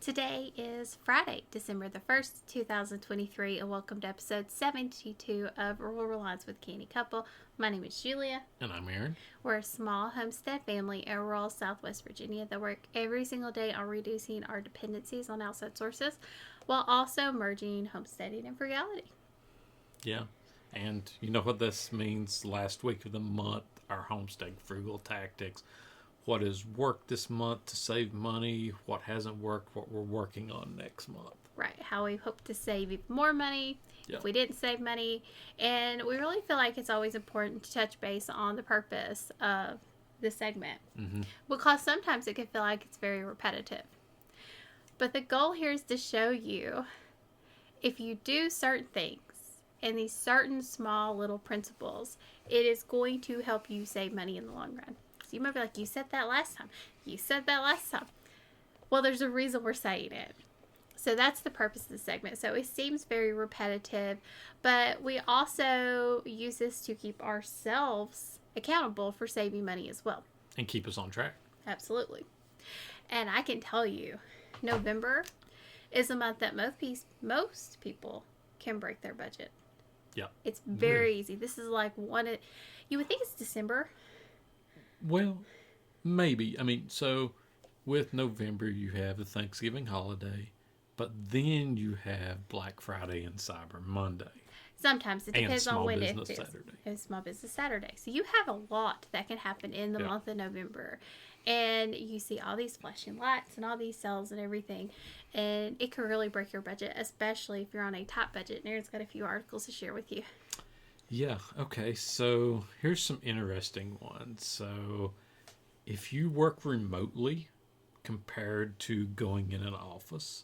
Today is Friday, December the 1st, 2023, and welcome to episode 72 of Rural Reliance with Canny Couple. My name is Julia. And I'm Aaron. We're a small homestead family in rural Southwest Virginia that work every single day on reducing our dependencies on outside sources while also merging homesteading and frugality. Yeah. And you know what this means? Last week of the month, our Homestead Frugal Tactics. What has worked this month to save money, what hasn't worked, what we're working on next month. Right, how we hope to save even more money if we didn't save money. And we really feel like it's always important to touch base on the purpose of the segment. Because sometimes it can feel like it's very repetitive. But the goal here is to show you if you do certain things and these certain small little principles, it is going to help you save money in the long run. So you might be like, you said that last time. You said that last time. Well, there's a reason we're saying it. So that's the purpose of the segment. So it seems very repetitive, but we also use this to keep ourselves accountable for saving money as well. And keep us on track. Absolutely. And I can tell you, November is a month that most people can break their budget. Yeah. It's very easy. This is like you would think it's December. Well, maybe. I mean, so with November, you have the Thanksgiving holiday, but then you have Black Friday and Cyber Monday. Sometimes it depends on when it is. Saturday. And Small Business Saturday. So you have a lot that can happen in the month of November. And you see all these flashing lights and all these sales and everything. And it can really break your budget, especially if you're on a tight budget. And Aaron's got a few articles to share with you. Yeah, okay, so here's some interesting ones. So if you work remotely compared to going in an office,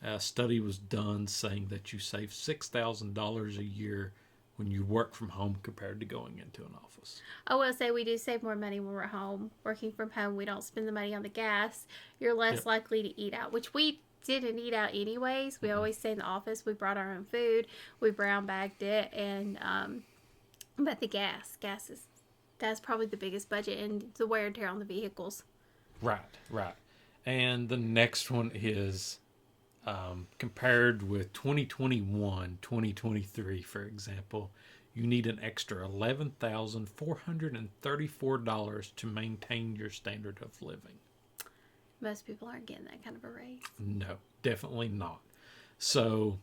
a study was done saying that you save $6,000 a year when you work from home compared to going into an office. I will say we do save more money when we're at home. Working from home, we don't spend the money on the gas. You're less likely to eat out, which we didn't eat out anyways. We always stay in the office. We brought our own food. We brown bagged it, and but the that's probably the biggest budget, and the wear and tear on the vehicles. Right. And the next one is compared with 2021, 2023, for example, you need an extra $11,434 to maintain your standard of living. Most people aren't getting that kind of a raise. No, definitely not. So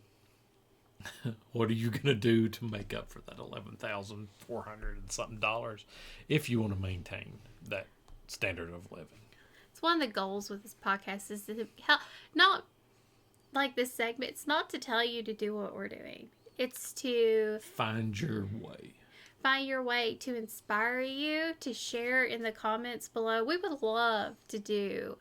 what are you going to do to make up for that $11,400 and something dollars if you want to maintain that standard of living? It's one of the goals with this podcast is to help, not like this segment, it's not to tell you to do what we're doing. It's to find your way. Find your way, to inspire you, to share in the comments below. We would love to do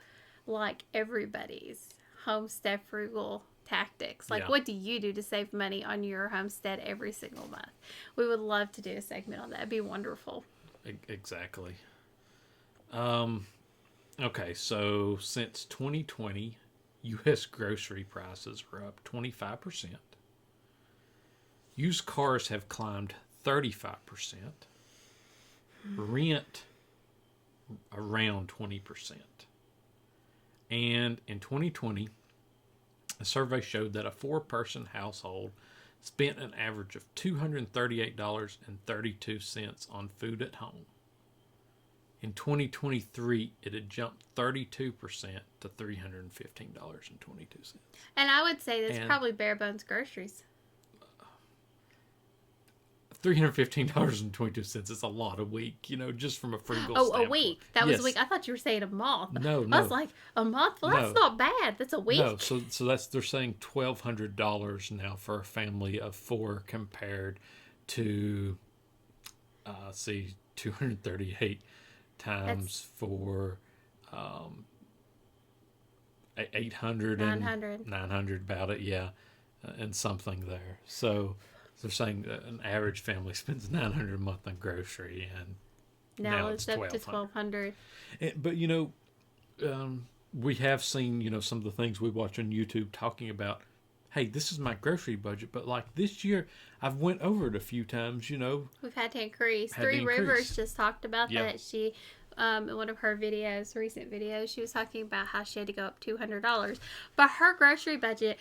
like everybody's Homestead Frugal Tactics. Like, what do you do to save money on your homestead every single month? We would love to do a segment on that. It'd be wonderful. Exactly. Okay, so since 2020, U.S. grocery prices are up 25%. Used cars have climbed 35%. Rent around 20%. And in 2020, a survey showed that a 4-person household spent an average of $238.32 on food at home. In 2023, it had jumped 32% to $315.22. And I would say that's probably bare bones groceries. $315.22 is a lot a week, just from a frugal standpoint. A week. That was a week. I thought you were saying a month. No. I was like, a month? Well, that's not bad. That's a week. No, so they're saying $1,200 now for a family of 4 compared to, 238 times for 800 900 about it, and something there. So they're saying that an average family spends $900 a month on grocery, and now it's up to $1,200. But we have seen some of the things we watch on YouTube talking about, hey, this is my grocery budget, but like this year I've went over it a few times. We've had to increase. Three Rivers just talked about that. She in one of her recent videos, she was talking about how she had to go up $200. But her grocery budget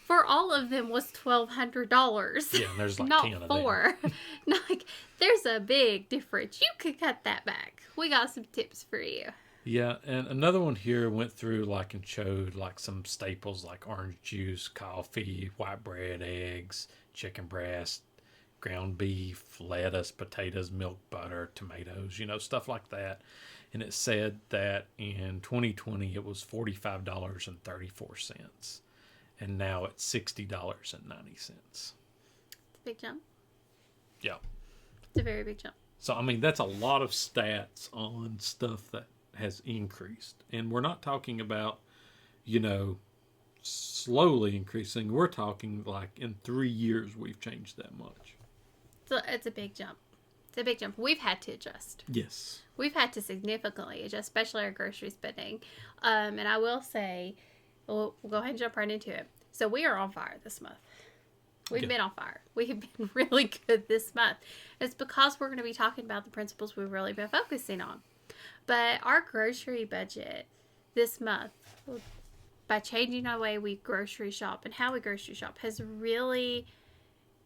for all of them was $1,200. Yeah, and there's like not 10 of four. them. Like, there's a big difference. You could cut that back. We got some tips for you. Yeah, and another one here went through like and showed like some staples like orange juice, coffee, white bread, eggs, chicken breast, ground beef, lettuce, potatoes, milk, butter, tomatoes, stuff like that. And it said that in 2020 it was $45.34. And now it's $60.90. It's a big jump. Yeah. It's a very big jump. So, I mean, that's a lot of stats on stuff that has increased. And we're not talking about, slowly increasing. We're talking like in 3 years we've changed that much. So it's a big jump. It's a big jump. We've had to adjust. Yes. We've had to significantly adjust, especially our grocery spending. And I will say, we'll go ahead and jump right into it. So we are on fire this month. We've been on fire. We have been really good this month. It's because we're going to be talking about the principles we've really been focusing on. But our grocery budget this month, by changing the way we grocery shop and how we grocery shop, has really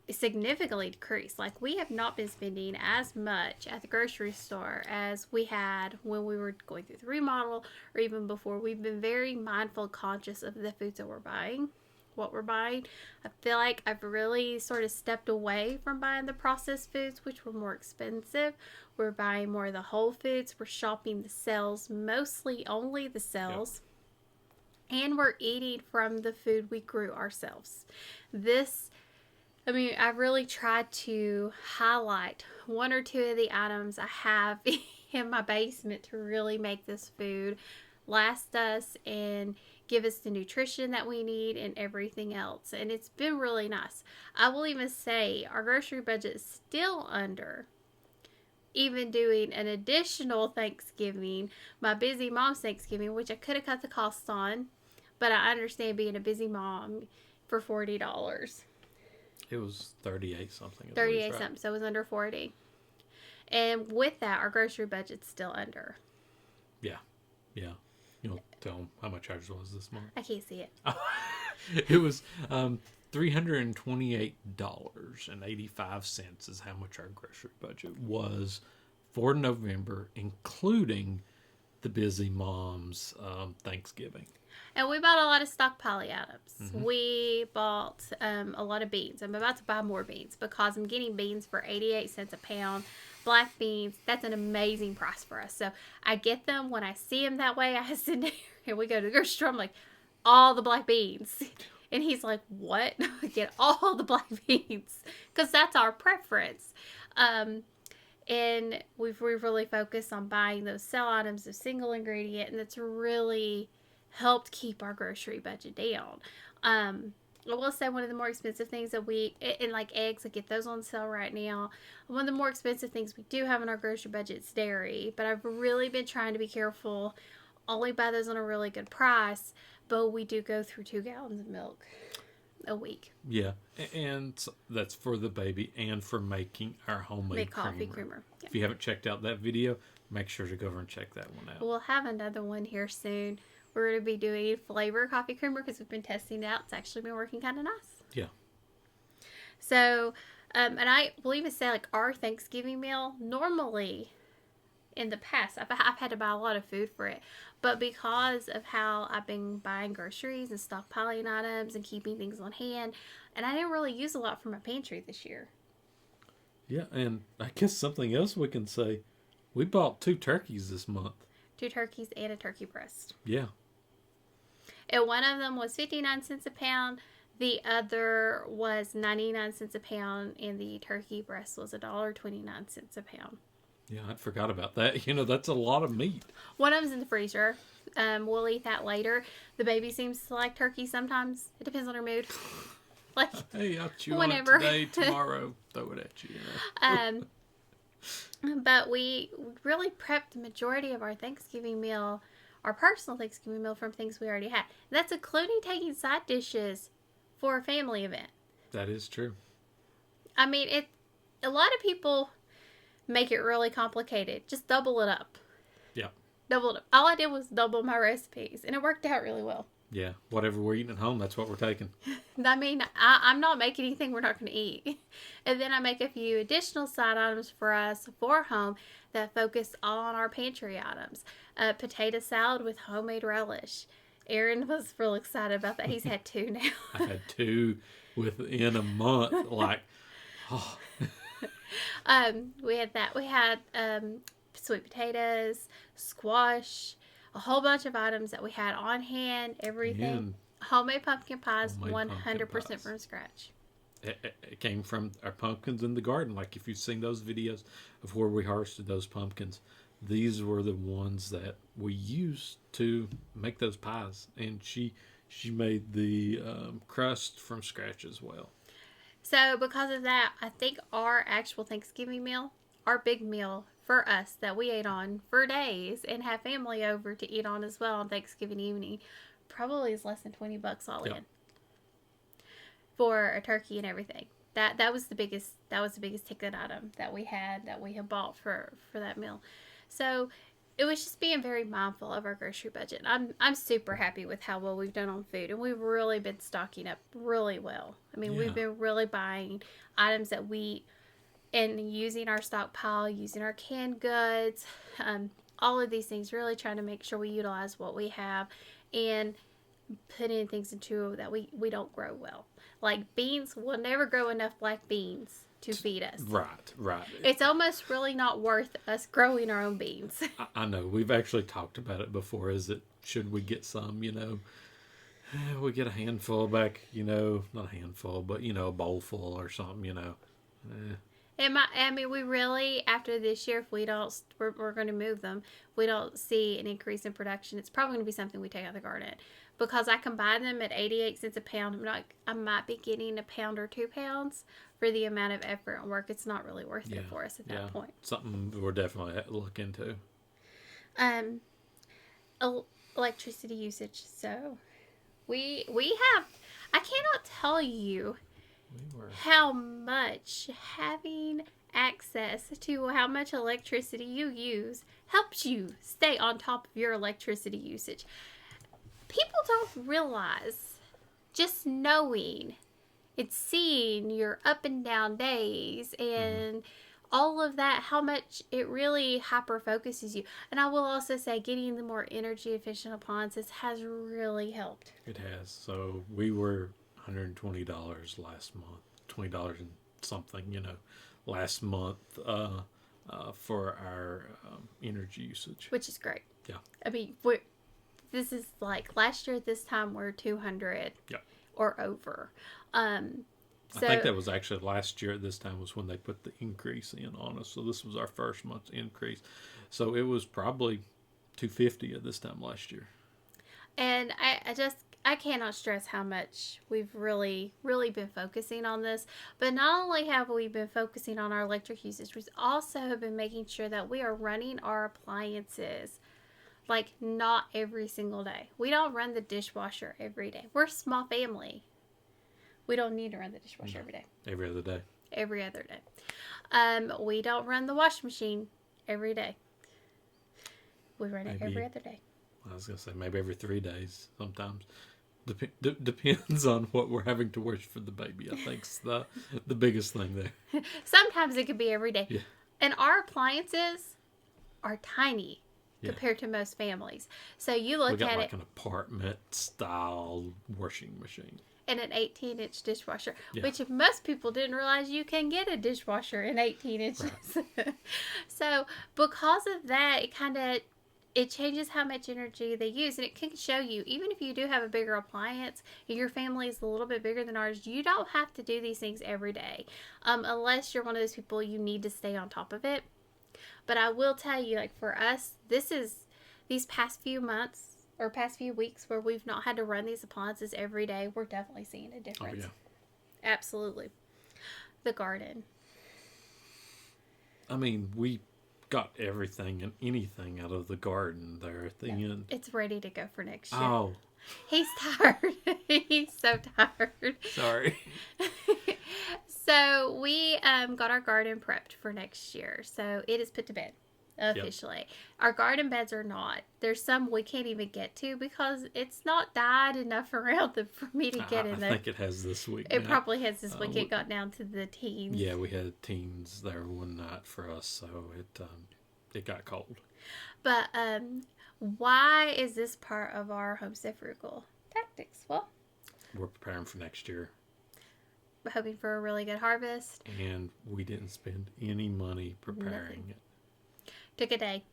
significantly decreased. Like, we have not been spending as much at the grocery store as we had when we were going through the remodel, or even before. We've been very mindful, conscious of the foods that we're buying, what we're buying. I feel like I've really sort of stepped away from buying the processed foods, which were more expensive. We're buying more of the whole foods. We're shopping the sales, mostly only the sales. Yep. And we're eating from the food we grew ourselves. I really tried to highlight one or two of the items I have in my basement to really make this food last us and give us the nutrition that we need and everything else. And it's been really nice. I will even say our grocery budget is still under, even doing an additional Thanksgiving, my busy mom's Thanksgiving, which I could have cut the costs on, but I understand being a busy mom for $40. It was 38 something. 38 something, so it was under 40. And with that, our grocery budget's still under. Yeah. You'll tell them how much ours was this month. I can't see it. It was $328.85 is how much our grocery budget was for November, including the busy mom's Thanksgiving. And we bought a lot of stockpile items. Mm-hmm. We bought a lot of beans. I'm about to buy more beans because I'm getting beans for 88 cents a pound. Black beans, that's an amazing price for us. So I get them when I see them that way. I sit there and we go to the grocery store. I'm like, all the black beans. And he's like, what? I get all the black beans because that's our preference. And we've really focused on buying those sell items of single ingredient, and that's really helped keep our grocery budget down. I will say one of the more expensive things that and like eggs, I get those on sale right now. One of the more expensive things we do have in our grocery budget is dairy, but I've really been trying to be careful, only buy those on a really good price, but we do go through 2 gallons of milk a week. Yeah, and that's for the baby and for making our homemade coffee creamer. Yeah. If you haven't checked out that video, make sure to go over and check that one out. We'll have another one here soon. We're going to be doing flavor coffee creamer because we've been testing it out. It's actually been working kind of nice. Yeah. So, and I will even say, like, our Thanksgiving meal, normally in the past, I've had to buy a lot of food for it. But because of how I've been buying groceries and stockpiling items and keeping things on hand, and I didn't really use a lot from my pantry this year. Yeah, and I guess something else we can say, we bought 2 turkeys this month. 2 turkeys and a turkey breast. Yeah. And one of them was 59 cents a pound. The other was 99 cents a pound. And the turkey breast was $1.29 a pound. Yeah, I forgot about that. That's a lot of meat. One of them's in the freezer. We'll eat that later. The baby seems to like turkey sometimes. It depends on her mood. Like, hey, I'll chew whenever. on it today, tomorrow, throw it at you. But we really prepped the majority of our Thanksgiving meal, our personal Thanksgiving meal, from things we already had. That's including taking side dishes for a family event. That is true. I mean, a lot of people make it really complicated. Just double it up. Doubled. All I did was double my recipes, and it worked out really well. Yeah, whatever we're eating at home, that's what we're taking. I mean, I'm not making anything we're not going to eat. And then I make a few additional side items for us for home that focus on our pantry items. Potato salad with homemade relish. Aaron was real excited about that. He's had 2 now. I had 2 within a month. Like, oh. We had that. We had sweet potatoes, squash, a whole bunch of items that we had on hand, everything. Homemade pumpkin pies, 100% from scratch. It came from our pumpkins in the garden. Like, if you've seen those videos of where we harvested those pumpkins, these were the ones that we used to make those pies. And she made the crust from scratch as well. So because of that, I think our actual Thanksgiving meal, our big meal for us that we ate on for days and have family over to eat on as well on Thanksgiving evening, probably is less than $20 all in for a turkey and everything. That was the biggest ticket item that we had bought for that meal. So it was just being very mindful of our grocery budget. I'm super happy with how well we've done on food, and we've really been stocking up really well. I mean, we've been really buying items that we and using our stockpile, using our canned goods, all of these things, really trying to make sure we utilize what we have and put in things into that we don't grow well. Like beans, we'll never grow enough black beans to feed us. Right. It's almost really not worth us growing our own beans. I know. We've actually talked about it before. Should we get some, we get a handful back, not a handful, but, a bowl full or something, We really, after this year, if we don't, we're going to move them. We don't see an increase in production. It's probably going to be something we take out of the garden. Because I can buy them at 88 cents a pound. I might be getting a pound or 2 pounds for the amount of effort and work. It's not really worth it for us at that point. Something we're definitely look into. Electricity usage. So we have, I cannot tell you how much having access to how much electricity you use helps you stay on top of your electricity usage. People don't realize, just knowing and seeing your up and down days and all of that, how much it really hyper focuses you. And I will also say getting the more energy efficient appliances has really helped. It has. So we were $120 last month, $20 and something, last month for our energy usage. Which is great. Yeah. I mean, this is like last year at this time we're 200 or over. I think that was actually last year at this time was when they put the increase in on us. So this was our first month's increase. So it was probably $250 at this time last year. And I cannot stress how much we've really, really been focusing on this. But not only have we been focusing on our electric usage, we also have been making sure that we are running our appliances like not every single day. We don't run the dishwasher every day. We're a small family. We don't need to run the dishwasher every day. Every other day. Every other day. We don't run the washing machine every day. We run it every other day. I was going to say maybe every 3 days sometimes. Depends on what we're having to wash for the baby. I think's the biggest thing there. Sometimes it could be every day. Yeah. And our appliances are tiny. Compared to most families. So you look at it. We got an apartment style washing machine. And an 18-inch dishwasher. Which if most people didn't realize you can get a dishwasher in 18 inches. Right. So because of that, it changes how much energy they use. And it can show you, even if you do have a bigger appliance, and your family is a little bit bigger than ours, you don't have to do these things every day. Unless you're one of those people you need to stay on top of it. But I will tell you, like for us, this is these past few months or past few weeks where we've not had to run these appliances every day, we're definitely seeing a difference. Oh, yeah. Absolutely. The garden. I mean, we got everything and anything out of the garden there at the end. It's ready to go for next year. Oh. He's tired. He's so tired. Sorry. So we got our garden prepped for next year. So it is put to bed. officially. Yep. Our garden beds are not. There's some we can't even get to because it's not died enough around them for me to get in there. I think it has this week. It probably has this week. It got down to the teens. Yeah, we had teens there one night for us, so it got cold. But why is this part of our Homestead Frugal Tactics? Well, we're preparing for next year. We're hoping for a really good harvest. And we didn't spend any money preparing it. Took a day.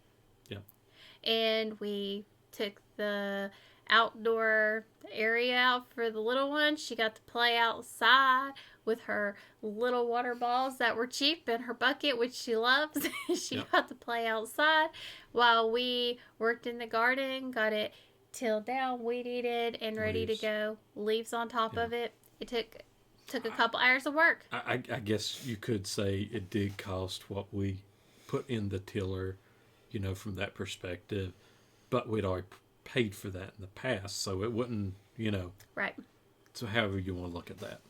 Yep. And we took the outdoor area out for the little one. She got to play outside with her little water balls that were cheap and her bucket, which she loves. She got to play outside while we worked in the garden, got it tilled down, weed eated, and ready to go. Leaves on top of it. It took a couple hours of work. I guess you could say it did cost what we put in the tiller, from that perspective, but we'd already paid for that in the past, so it wouldn't, Right. So however you want to look at that.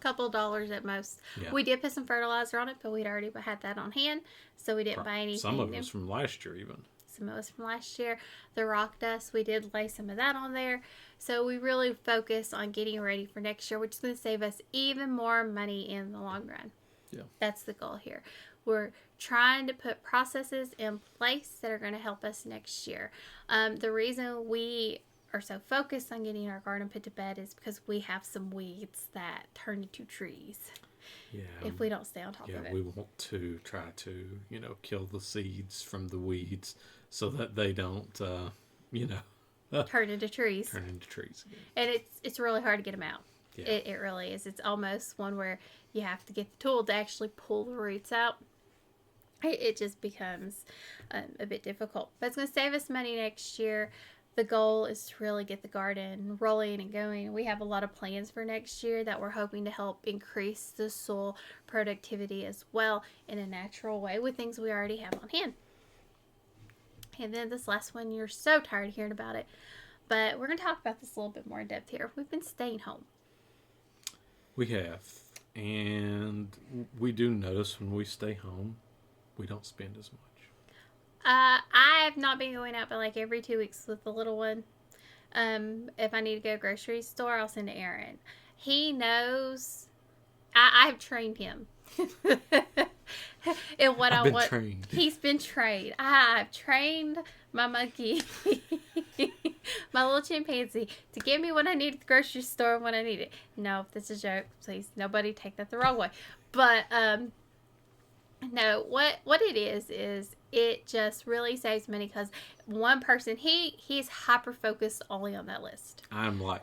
Couple dollars at most. Yeah. We did put some fertilizer on it, but we'd already had that on hand, so we didn't buy anything. Some of it was from last year even. Some of us from last year. The rock dust, we did lay some of that on there. So we really focused on getting ready for next year, which is going to save us even more money in the long run. Yeah. That's the goal here. We're trying to put processes in place that are going to help us next year. The reason we are so focused on getting our garden put to bed is because we have some weeds that turn into trees. Yeah. If we don't stay on top of it. Yeah, we want to try to, kill the seeds from the weeds so that they don't, turn into trees. Turn into trees again. And it's really hard to get them out. Yeah. It really is. It's almost one where you have to get the tool to actually pull the roots out. It just becomes a bit difficult. But it's going to save us money next year. The goal is to really get the garden rolling and going. We have a lot of plans for next year that we're hoping to help increase the soil productivity as well in a natural way with things we already have on hand. And then this last one, you're so tired of hearing about it, but we're going to talk about this a little bit more in depth here. We've been staying home. We have. And we do notice when we stay home, we don't spend as much. I have not been going out but like every 2 weeks with the little one. If I need to go grocery store, I'll send Aaron. He knows. I've trained him. And what I want, trained. He's been trained. I've trained my monkey, my little chimpanzee, to give me what I need at the grocery store when I need it. No, that's a joke. Please, nobody take that the wrong way. But no, what it is it just really saves money because one person, he's hyper focused only on that list. I'm like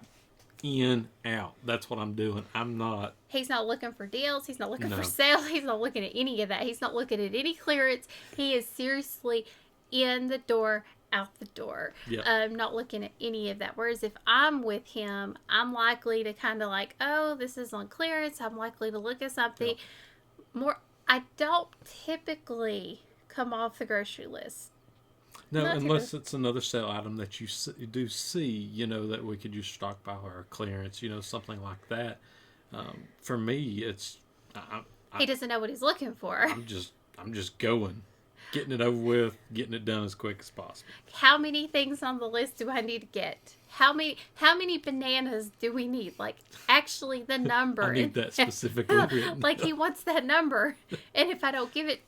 in, out. That's what I'm doing. I'm not. He's not looking for deals. He's not looking for sales. He's not looking at any of that. He's not looking at any clearance. He is seriously in the door, out the door. Yep. Not looking at any of that. Whereas if I'm with him, I'm likely to kind of like, oh, this is on clearance. I'm likely to look at something more. I don't typically come off the grocery list. No, unless it's another sale item that you do see, that we could use stockpile or clearance, something like that. For me, it's he doesn't know what he's looking for. I'm just going, getting it over with, getting it done as quick as possible. How many things on the list do I need to get? How many bananas do we need? Like, actually, the number. I need that specifically written. Like, he wants that number. And if I don't give it,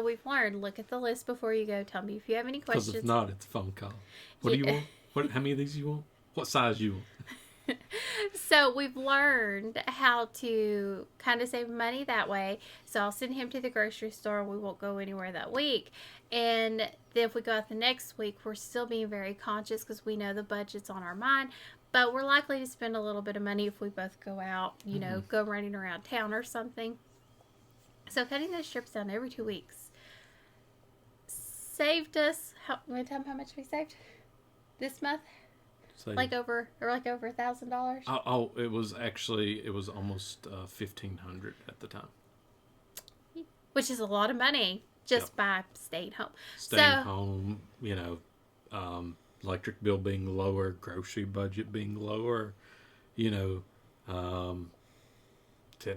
we've learned, look at the list before you go. Tell me if you have any questions. Because if not, it's a phone call. What do you want? How many of these you want? What size you want? So we've learned how to kind of save money that way. So I'll send him to the grocery store. We won't go anywhere that week. And then if we go out the next week, we're still being very conscious because we know the budget's on our mind. But we're likely to spend a little bit of money if we both go out, go running around town or something. So cutting those trips down every 2 weeks saved us. Want to tell them how much we saved this month? Like over $1,000. Oh, it was almost $1,500 at the time. Which is a lot of money just by staying home. Staying home, electric bill being lower, grocery budget being lower, didn't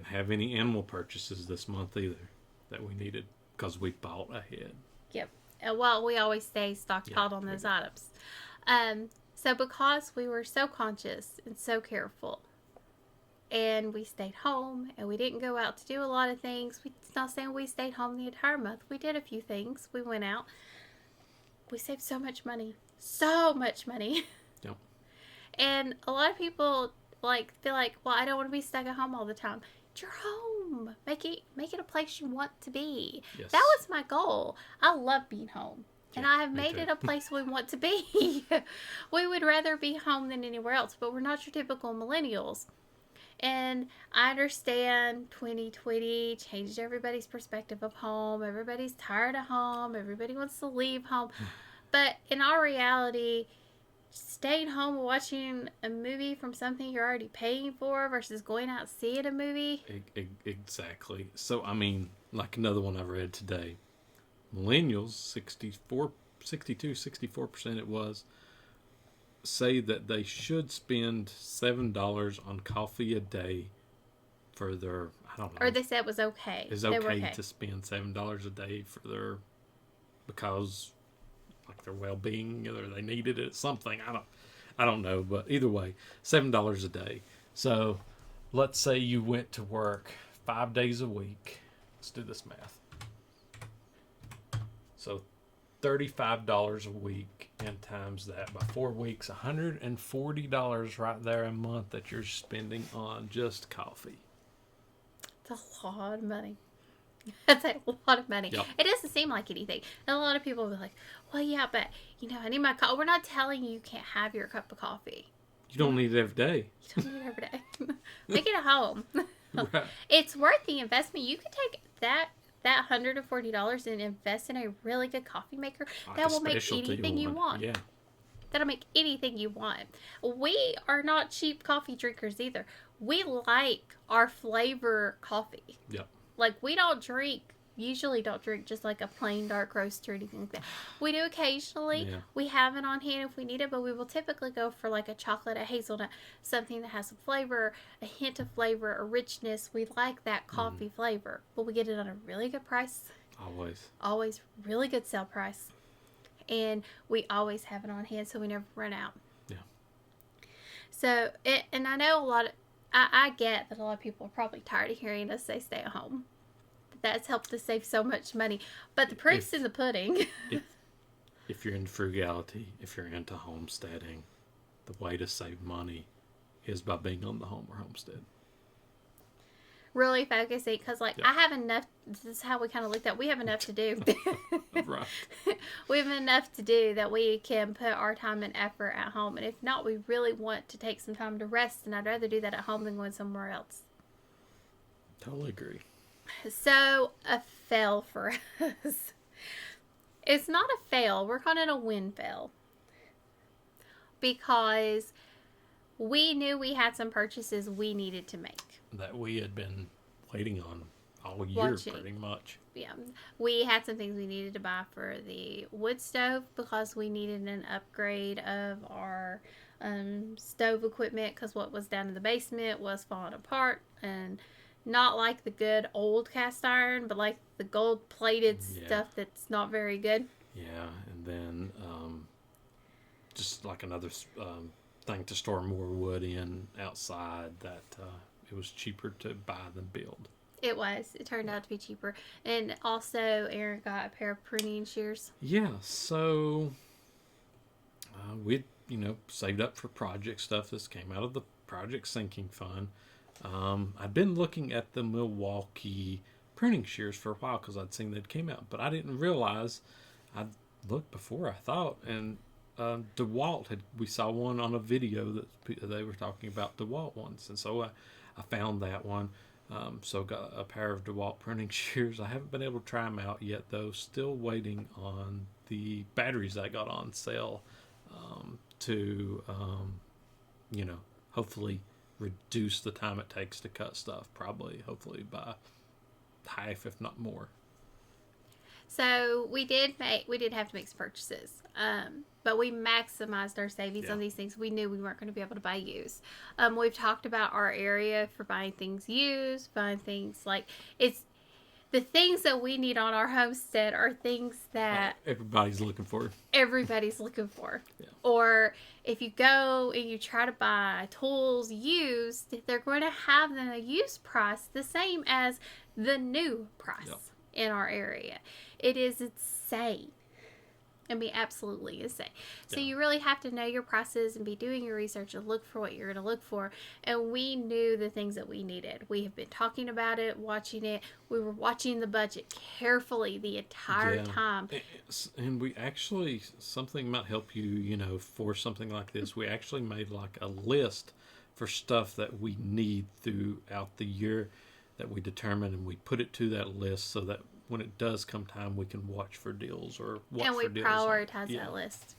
have any animal purchases this month either that we needed because we bought ahead. Yep. Well, we always stay stocked out on those items. So because we were so conscious and so careful, and we stayed home, and we didn't go out to do a lot of things. It's not saying we stayed home the entire month. We did a few things. We went out. We saved so much money. So much money. Yep. And a lot of people feel like, well, I don't want to be stuck at home all the time. It's your home. Make it a place you want to be. Yes. That was my goal. I love being home. And I have made it a place we want to be. We would rather be home than anywhere else, but we're not your typical millennials. And I understand 2020 changed everybody's perspective of home. Everybody's tired of home. Everybody wants to leave home. But in our reality, staying home watching a movie from something you're already paying for versus going out seeing a movie. Exactly. So, I mean, like another one I read today, millennials, 64% it was, say that they should spend $7 on coffee a day for their, I don't know. Or they said it was okay. It's okay to spend $7 a day for their, because like their well-being, or they needed it, something. I don't know, but either way, $7 a day. So let's say you went to work 5 days a week. Let's do this math. So $35 a week, and times that by 4 weeks, $140 right there a month that you're spending on just coffee. It's a lot of money. That's a lot of money. Yep. It doesn't seem like anything. And a lot of people will be like, well, yeah, but, I need my coffee. We're not telling you can't have your cup of coffee. You don't need it every day. You don't need it every day. Make it at home. Right. It's worth the investment. You could take that $140 and invest in a really good coffee maker. Like that will make anything you want. Yeah. That'll make anything you want. We are not cheap coffee drinkers either. We like our flavor coffee. Yep. Like, we usually don't drink just like a plain dark roast or anything like that. We do occasionally. Yeah. We have it on hand if we need it, but we will typically go for like a chocolate, a hazelnut, something that has some flavor, a hint of flavor, a richness. We like that coffee flavor, but we get it on a really good price. Always really good sale price. And we always have it on hand, so we never run out. Yeah. So, and I know I get that a lot of people are probably tired of hearing us say stay at home. That's helped us save so much money. But the proof's in the pudding. if you're into frugality, if you're into homesteading, the way to save money is by being on the home or homestead. Really focusing, because I have enough. This is how we kind of looked at. We have enough to do. Right. We have enough to do that we can put our time and effort at home. And if not, we really want to take some time to rest. And I'd rather do that at home than going somewhere else. Totally agree. So, a fail for us. It's not a fail. We're calling it a win fail. Because we knew we had some purchases we needed to make. That we had been waiting on all year, pretty much. Yeah. We had some things we needed to buy for the wood stove because we needed an upgrade of our stove equipment, because what was down in the basement was falling apart, and not like the good old cast iron, but like the gold plated stuff that's not very good. Yeah. And then just like another thing to store more wood in outside that it was cheaper to buy than build. It was. It turned out to be cheaper. And also, Aaron got a pair of pruning shears. Yeah, so we saved up for project stuff. This came out of the project sinking fund. I'd been looking at the Milwaukee pruning shears for a while because I'd seen that came out, but I didn't realize I'd looked before I thought. And DeWalt we saw one on a video that they were talking about DeWalt ones, and so I found that one. So got a pair of DeWalt pruning shears. I haven't been able to try them out yet, though. Still waiting on the batteries I got on sale to hopefully reduce the time it takes to cut stuff. Hopefully by half, if not more. So we did have to make some purchases, but we maximized our savings on these things. We knew we weren't going to be able to buy used. We've talked about our area for buying things used, buying things like the things that we need on our homestead are things that everybody's looking for. Yeah. Or if you go and you try to buy tools used, they're going to have the used price the same as the new price in our area. It is insane. I mean, absolutely insane. So you really have to know your prices and be doing your research and look for what you're going to look for. And we knew the things that we needed. We have been talking about it, watching it. We were watching the budget carefully the entire time. And we actually, something might help you, for something like this. We actually made like a list for stuff that we need throughout the year that we determined, and we put it to that list so that when it does come time, we can watch for deals or watch for deals. And we prioritize that list.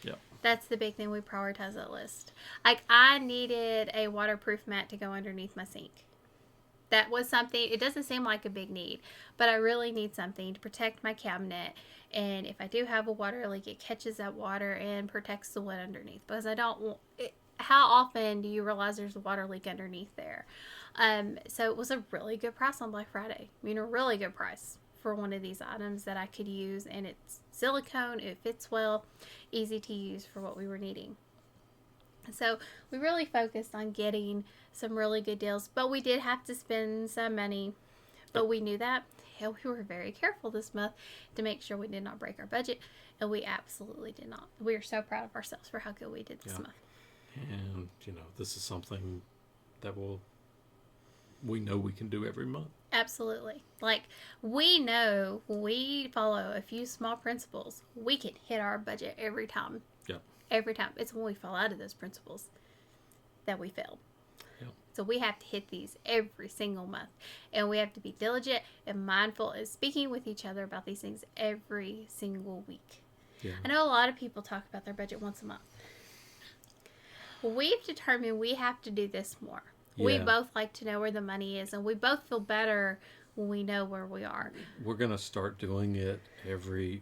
Yep. That's the big thing. We prioritize that list. Like, I needed a waterproof mat to go underneath my sink. That was something, it doesn't seem like a big need, but I really need something to protect my cabinet. And if I do have a water leak, it catches that water and protects the wood underneath. Because I don't want it. How often do you realize there's a water leak underneath there? So it was a really good price on Black Friday. I mean, a really good price for one of these items that I could use. And it's silicone. It fits well. Easy to use for what we were needing. So we really focused on getting some really good deals. But we did have to spend some money. But we knew that. We were very careful this month to make sure we did not break our budget. And we absolutely did not. We are so proud of ourselves for how good we did this month. And, this is something that we know we can do every month. Absolutely. Like, we know we follow a few small principles. We can hit our budget every time. Yep. Every time. It's when we fall out of those principles that we fail. Yep. So we have to hit these every single month. And we have to be diligent and mindful and speaking with each other about these things every single week. Yeah. I know a lot of people talk about their budget once a month. We've determined we have to do this more. Yeah. We both like to know where the money is, and we both feel better when we know where we are. We're going to start doing it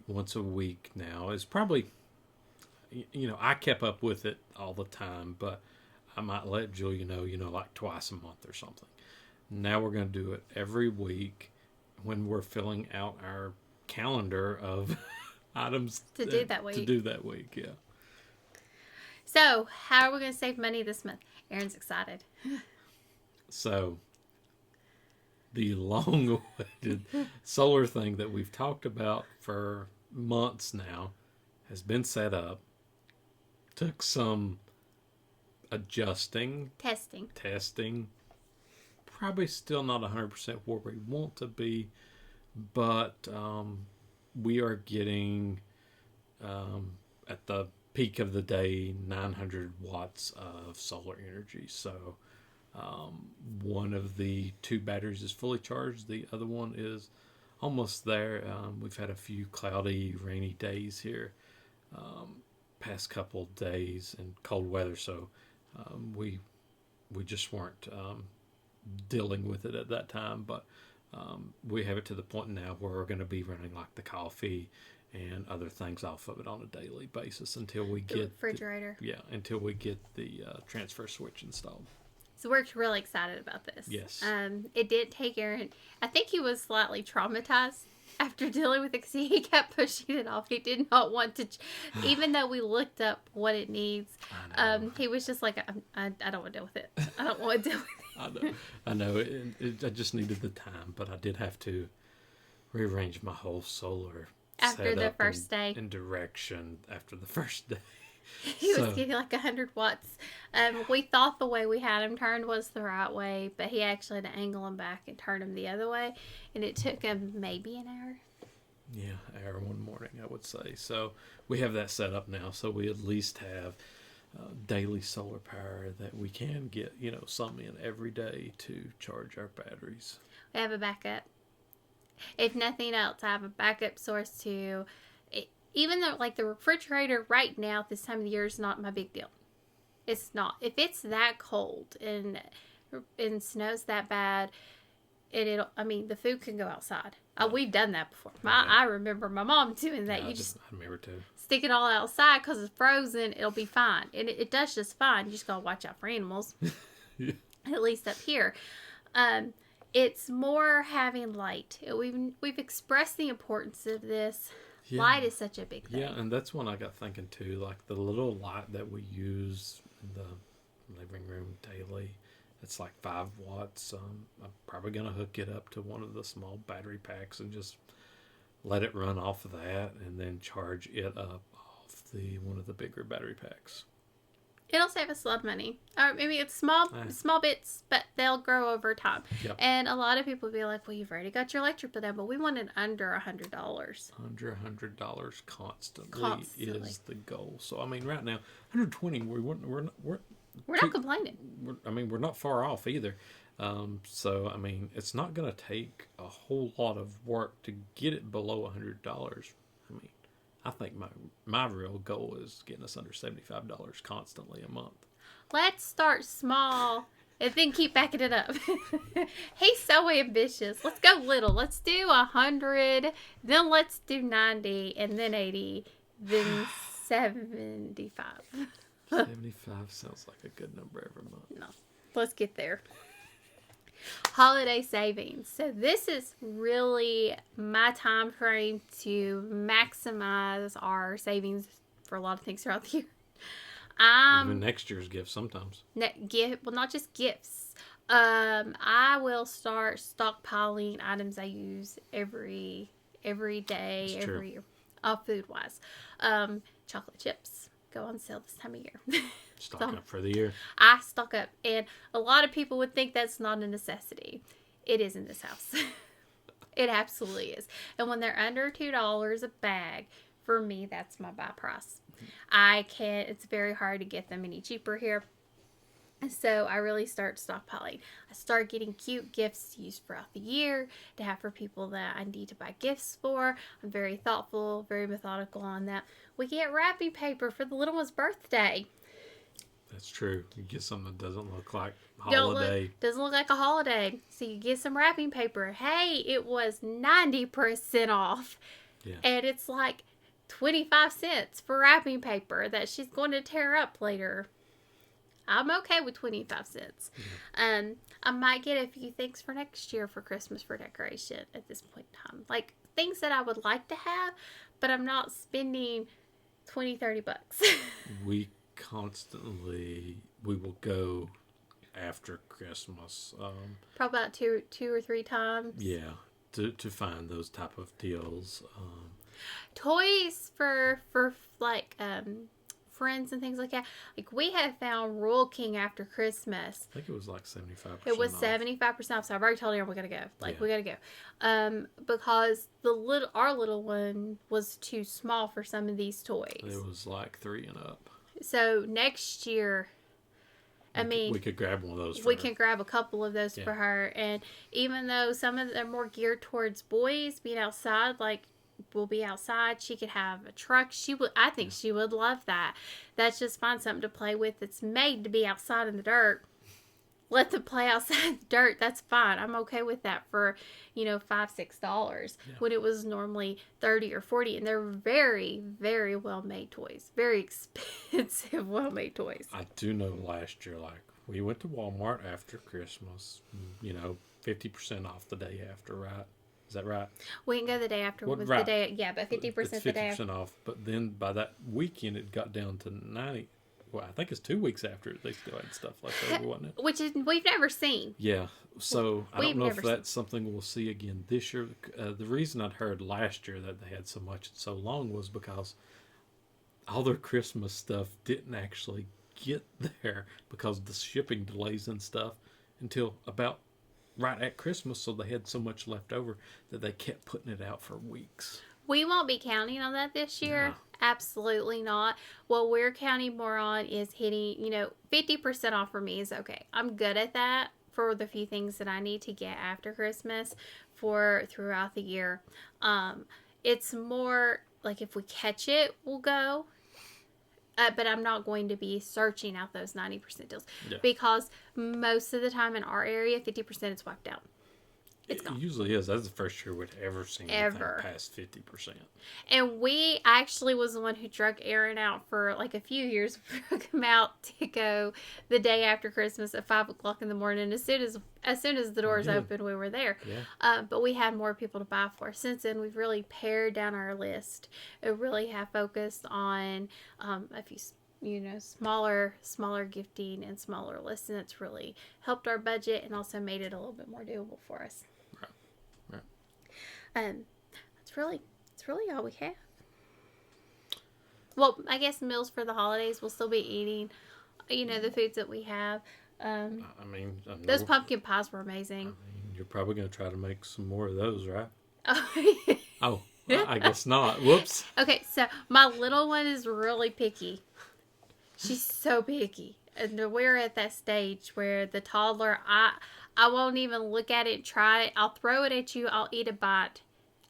once a week now. It's probably, I kept up with it all the time, but I might let Julia know, like twice a month or something. Now we're going to do it every week when we're filling out our calendar of items to do that week, yeah. So, how are we going to save money this month? Aaron's excited. So, the long-awaited solar thing that we've talked about for months now has been set up. Took some adjusting. Testing. Probably still not 100% where we want to be, but we are getting, at the peak of the day, 900 watts of solar energy. So one of the two batteries is fully charged. The other one is almost there. We've had a few cloudy, rainy days here past couple days and cold weather. So we just weren't dealing with it at that time. But we have it to the point now where we're going to be running like the coffee and other things off of it on a daily basis until we get the refrigerator. Until we get the transfer switch installed. So we're really excited about this. Yes. It did take Aaron. I think he was slightly traumatized after dealing with it because he kept pushing it off. He did not want to, even though we looked up what it needs. He was just like, I don't want to deal with it. I don't want to deal with it. I know. I just needed the time, but I did have to rearrange my whole solar after the first day. In direction after the first day. He was getting like 100 watts. We thought the way we had him turned was the right way, but he actually had to angle him back and turn him the other way, and it took him maybe an hour. Yeah, hour one morning, I would say. So we have that set up now, so we at least have daily solar power that we can get, some in every day to charge our batteries. We have a backup. If nothing else, I have a backup source too. Even though, like, the refrigerator right now at this time of the year is not my big deal. It's not. If it's that cold and snow's that bad, the food can go outside. We've done that before. I remember my mom doing that. I remember too. Stick it all outside because it's frozen. It'll be fine. And it does just fine. You just got to watch out for animals. Yeah. At least up here. It's more having light. We've expressed the importance of this. Yeah. Light is such a big thing. Yeah, and that's when I got thinking too, like the little light that we use in the living room daily. It's like 5 watts. I'm probably going to hook it up to one of the small battery packs and just let it run off of that, and then charge it up off one of the bigger battery packs. It'll save us a lot of money. Or maybe it's small bits, but they'll grow over time. Yep. And a lot of people will be like, well, you've already got your electric bill down, but we want it under $100. Under $100 constantly is the goal. So, I mean, right now, 120, we're not complaining. We're not far off either. So, I mean, it's not going to take a whole lot of work to get it below $100. I mean, I think my real goal is getting us under $75 constantly a month. Let's start small and then keep backing it up. He's so ambitious. Let's go little. Let's do 100, then let's do 90, and then 80, then 75. 75 sounds like a good number every month. No, let's get there. Holiday savings. So this is really my time frame to maximize our savings for a lot of things throughout the year. Even next year's gifts sometimes. Not just gifts. I will start stockpiling items I use every day, every year, food wise. Chocolate chips go on sale this time of year. Stock up for the year. I stock up, and a lot of people would think that's not a necessity. It is in this house. It absolutely is. And when they're under $2 a bag, for me, that's my buy price. It's very hard to get them any cheaper here. So I really start stockpiling. I start getting cute gifts to use throughout the year, to have for people that I need to buy gifts for. I'm very thoughtful, very methodical on that. We get wrapping paper for the little one's birthday. That's true. You get something that doesn't look like holiday. Doesn't look like a holiday. So you get some wrapping paper. Hey, it was 90% off. Yeah. And it's like 25 cents for wrapping paper that she's going to tear up later. I'm okay with 25 cents. Yeah. I might get a few things for next year for Christmas for decoration at this point in time. Like things that I would like to have, but I'm not spending $20-30. We will go after Christmas. Probably about two or three times. Yeah, to find those type of deals. Toys for like friends and things like that. Like we have found Royal King after Christmas. I think it was like 75%. It was 75% off. So I've already told her we gotta go. We gotta go. Because our little one was too small for some of these toys. It was like 3 and up. So next year, we could grab one of those for we her. can grab a couple of those for her. And even though some of them are more geared towards boys being outside, like we'll be outside, she could have a truck. I think she would love that. That's just find something to play with that's made to be outside in the dirt. Let them play outside in the dirt. That's fine. I'm okay with that for, $5-6 when it was normally $30 or $40. And they're very, very well-made toys. Very expensive, well-made toys. I do know last year, we went to Walmart after Christmas, 50% off the day after, right? Is that right? We didn't go the day after. But 50% the day after. 50% off. But then by that weekend, it got down to 90. Well, I think it's 2 weeks after they still had stuff left over, wasn't it? Which we've never seen. Yeah. So I don't know if that's something we'll see again this year. The reason I'd heard last year that they had so much and so long was because all their Christmas stuff didn't actually get there because of the shipping delays and stuff until about right at Christmas. So they had so much left over that they kept putting it out for weeks. We won't be counting on that this year. No. Absolutely not. What we're counting more on is hitting, 50% off for me is okay. I'm good at that for the few things that I need to get after Christmas for throughout the year. It's more like if we catch it, we'll go. But I'm not going to be searching out those 90% deals because most of the time in our area, 50% is wiped out. It's gone. It usually is. That's the first year we'd ever seen anything past 50%. And we actually was the one who drug Aaron out for like a few years. We drug him out to go the day after Christmas at 5 o'clock in the morning. As soon as the doors opened, we were there. Yeah. But we had more people to buy for. Since then, we've really pared down our list. We really have focused on a few, smaller gifting and smaller lists, and it's really helped our budget and also made it a little bit more doable for us. Right. It's really all we have. Well, I guess meals for the holidays, we'll still be eating, the foods that we have. Those pumpkin pies were amazing. You're probably going to try to make some more of those, right? Oh, well, I guess not. Whoops. Okay, so my little one is really picky. She's so picky. And we're at that stage where the toddler, I won't even look at it and try it. I'll throw it at you. I'll eat a bite.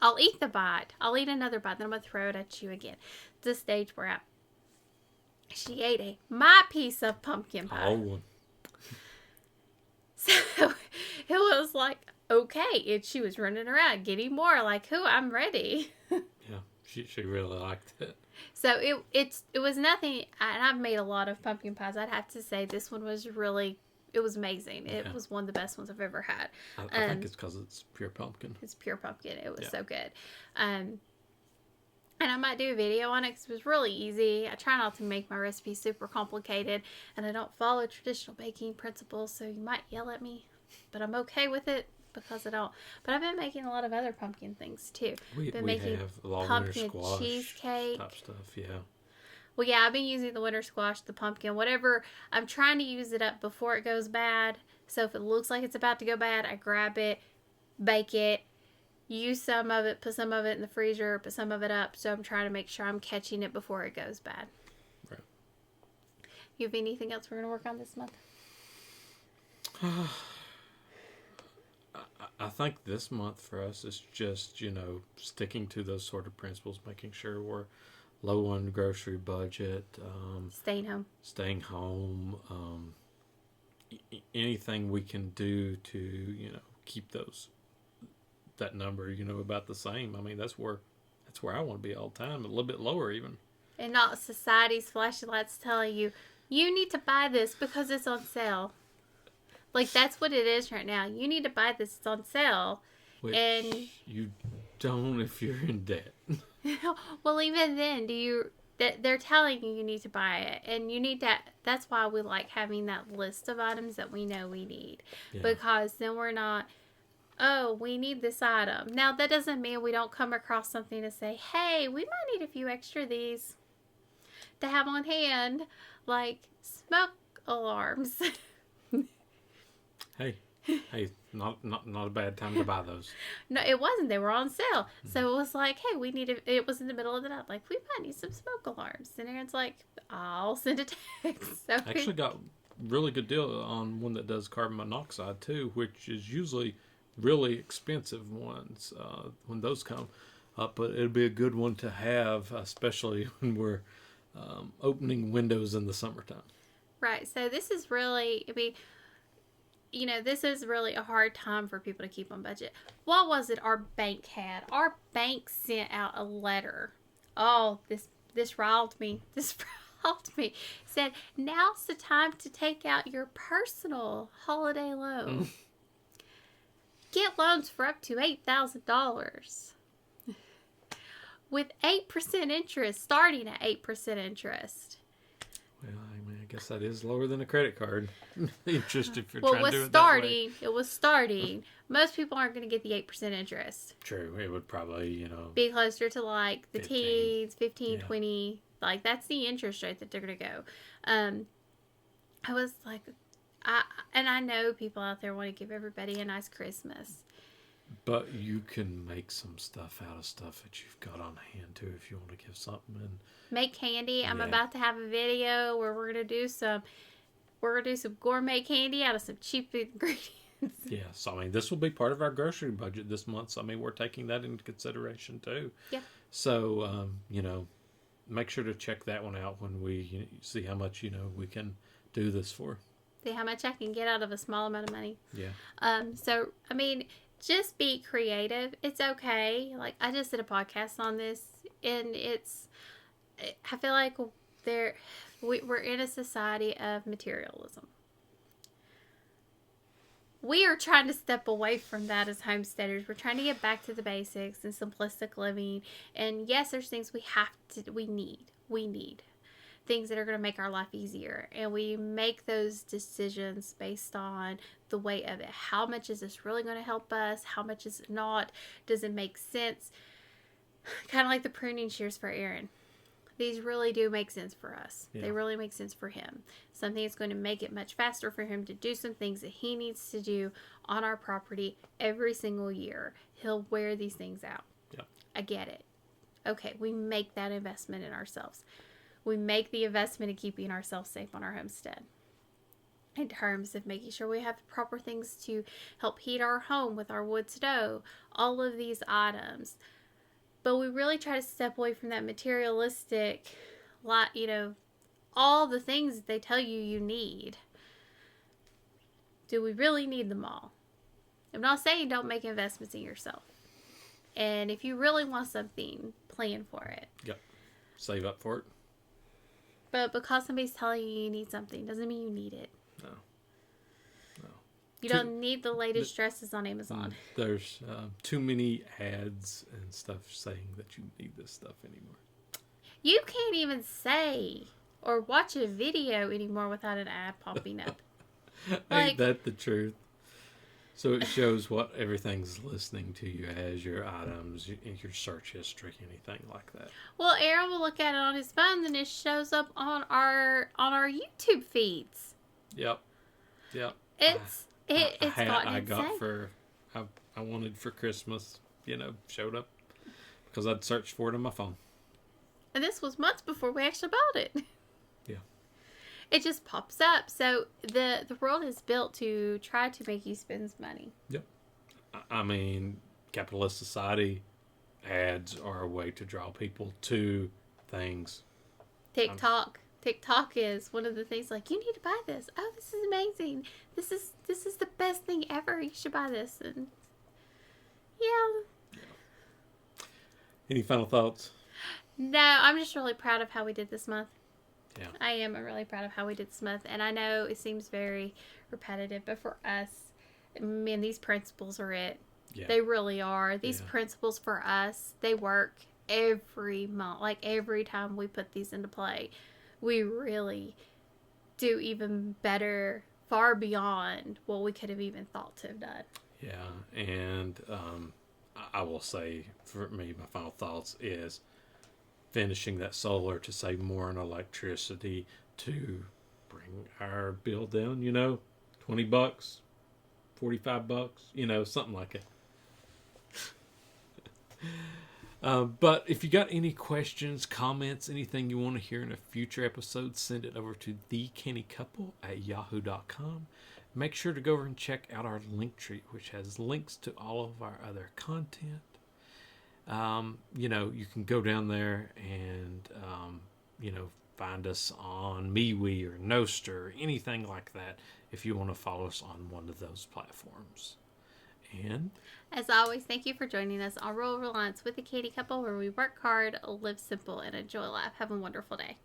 I'll eat the bite. I'll eat another bite. Then I'm going to throw it at you again. It's the stage we're at. She ate my piece of pumpkin pie. Oh. So it was like, okay. And she was running around getting more. Like, I'm ready. Yeah, she really liked it. So it was nothing, and I've made a lot of pumpkin pies. I'd have to say this one was it was amazing. It was one of the best ones I've ever had. I think it's because it's pure pumpkin. It's pure pumpkin. It was so good. And I might do a video on it because it was really easy. I try not to make my recipes super complicated, and I don't follow traditional baking principles, so you might yell at me, but I'm okay with it. Because I don't. But I've been making a lot of other pumpkin things too. We have a lot of pumpkin squash cheesecake type stuff, yeah. Well, yeah, I've been using the winter squash, the pumpkin, whatever. I'm trying to use it up before it goes bad. So if it looks like it's about to go bad, I grab it, bake it, use some of it, put some of it in the freezer, put some of it up. So I'm trying to make sure I'm catching it before it goes bad. Right. You have anything else we're going to work on this month? I think this month for us is just, sticking to those sort of principles, making sure we're low on grocery budget. Staying home. Anything we can do to, keep that number, about the same. I mean, that's where I want to be all the time, a little bit lower even. And not society's flashing lights telling you, you need to buy this because it's on sale. Like, that's what it is right now. You need to buy this. It's on sale. Which and you don't if you're in debt. Well, even then, they're telling you need to buy it. And you need that. That's why we like having that list of items that we know we need. Yeah. Because then we're not, we need this item. Now, that doesn't mean we don't come across something to say, hey, we might need a few extra of these to have on hand. Like smoke alarms. Hey, not a bad time to buy those. No, it wasn't. They were on sale. Mm-hmm. So it was like, hey, it was in the middle of the night. Like, we might need some smoke alarms. And Aaron's like, I'll send a text. So I actually got really good deal on one that does carbon monoxide too, which is usually really expensive ones when those come up. But it'd be a good one to have, especially when we're opening windows in the summertime. Right. So this is really, this is really a hard time for people to keep on budget. What was it our bank had? Our bank sent out a letter. Oh, this riled me. Said, now's the time to take out your personal holiday loan. Get loans for up to $8,000. With 8% interest, starting at 8% interest. Well, I guess that is lower than a credit card. Interest if you're trying to do it that way. It was starting. Most people aren't going to get the 8% interest. True. It would probably, be closer to like the 15. teens, 15, 20. Like, that's the interest rate that they're going to go. I was like, I know people out there want to give everybody a nice Christmas. But you can make some stuff out of stuff that you've got on hand too if you want to give something. And make candy. I'm about to have a video where we're gonna do some gourmet candy out of some cheap ingredients. Yeah, so this will be part of our grocery budget this month. So we're taking that into consideration too. Yeah. So make sure to check that one out when we see how much we can do this for. See how much I can get out of a small amount of money. Yeah. So just be creative. It's okay. Like, I just did a podcast on this, and I feel like we're in a society of materialism. We are trying to step away from that as homesteaders. We're trying to get back to the basics and simplistic living. And yes, there's things we need things that are going to make our life easier. And we make those decisions based on the weight of it. How much is this really going to help us? How much is it not? Does it make sense? Kind of like the pruning shears for Aaron. These really do make sense for us. Yeah. They really make sense for him. Something that's going to make it much faster for him to do some things that he needs to do on our property every single year. He'll wear these things out. Yeah. I get it. Okay, we make that investment in ourselves. We make the investment in keeping ourselves safe on our homestead. In terms of making sure we have the proper things to help heat our home with our wood stove. All of these items. But we really try to step away from that materialistic, all the things that they tell you need. Do we really need them all? I'm not saying don't make investments in yourself. And if you really want something, plan for it. Yep. Save up for it. But because somebody's telling you need something doesn't mean you need it. No. You don't need the latest dresses on Amazon. There's too many ads and stuff saying that you need this stuff anymore. You can't even say or watch a video anymore without an ad popping up. Ain't that the truth? So it shows what everything's listening to you as your items, your search history, anything like that. Well, Aaron will look at it on his phone, and it shows up on our YouTube feeds. Yep. It's I wanted for Christmas, showed up because I'd searched for it on my phone. And this was months before we actually bought it. Yeah. It just pops up. So the world is built to try to make you spend money. Yep. I mean, capitalist society, ads are a way to draw people to things. TikTok is one of the things, like, you need to buy this. Oh, this is amazing. This is the best thing ever. You should buy this. And yeah. Any final thoughts? No, I'm just really proud of how we did this month. Yeah. I am really proud of how we did this month. And I know it seems very repetitive, but for us, man, these principles are it. Yeah. They really are. These principles for us, they work every month. Like, every time we put these into play, we really do even better, far beyond what we could have even thought to have done. Yeah, and I will say, for me, my final thoughts is finishing that solar to save more on electricity to bring our bill down, $20, $45, something like it. But if you got any questions, comments, anything you want to hear in a future episode, send it over to thecannycouple@yahoo.com. Make sure to go over and check out our link tree, which has links to all of our other content. You can go down there and, find us on MeWe or Noster, anything like that, if you want to follow us on one of those platforms. And as always, thank you for joining us on Rural Reliance with the Canny Couple, where we work hard, live simple, and enjoy life. Have a wonderful day.